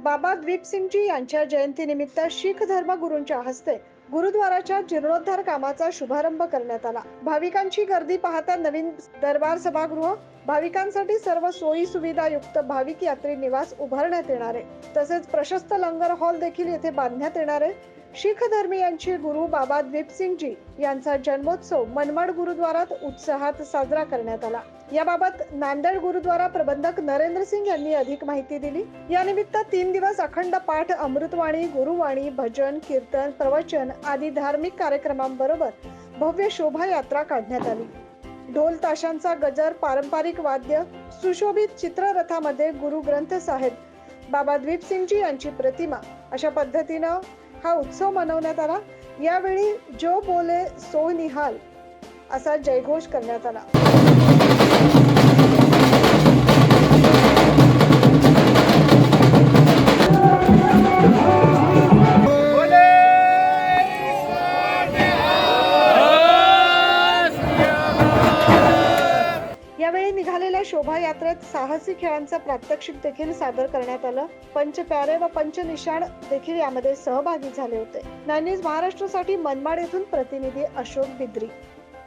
बाबा दीपसिंगजी यांच्या जयंतीनिमित्त शीख धर्मगुरूंच्या हस्ते गुरुद्वाराच्या जीर्णोद्धार कामाचा शुभारंभ करण्यात आला. भाविकांची गर्दी पाहता नवीन दरबार सभागृह, भाविकांसाठी सर्व सोयी सुविधा युक्त भाविक यात्री निवास उभारण्यात येणार आहे. तसेच प्रशस्त लंगर हॉल देखील येथे बांधण्यात येणार आहे. शीख धर्मीयांचे गुरु बाबा दीपसिंगजी यांचा जन्मोत्सव मनमाड गुरुद्वारात उत्साहात साजरा करण्यात आला. याबाबत नांदेड गुरुद्वारा प्रबंधक नरेंद्र सिंग यांनी अधिक माहिती दिली. यानिमित्त 3 दिवस अखंड पाठ, अमृतवाणी, गुरुवाणी, भजन, कीर्तन, प्रवचन आदी धार्मिक कार्यक्रमांबरोबर भव्य शोभायात्रा काढण्यात आली. ढोल ताशांचा गजर, पारंपरिक वाद्य, सुशोभित चित्ररथामध्ये गुरु ग्रंथ साहेब, बाबा दीपसिंगजी यांची प्रतिमा अशा पद्धतीनं हा उत्सव मनवण्यात आला. यावेळी जो बोले सो निहाल असा जयघोष करण्यात आला. यावेळी निघालेल्या शोभायात्रेत साहसी खेळांचं प्रात्यक्षिक देखील सादर करण्यात आलं. पंचप्यारे व पंचनिशाण देखील यामध्ये सहभागी झाले होते. नाईन न्यूज महाराष्ट्रासाठी मनमाड येथून प्रतिनिधी अशोक बिद्री.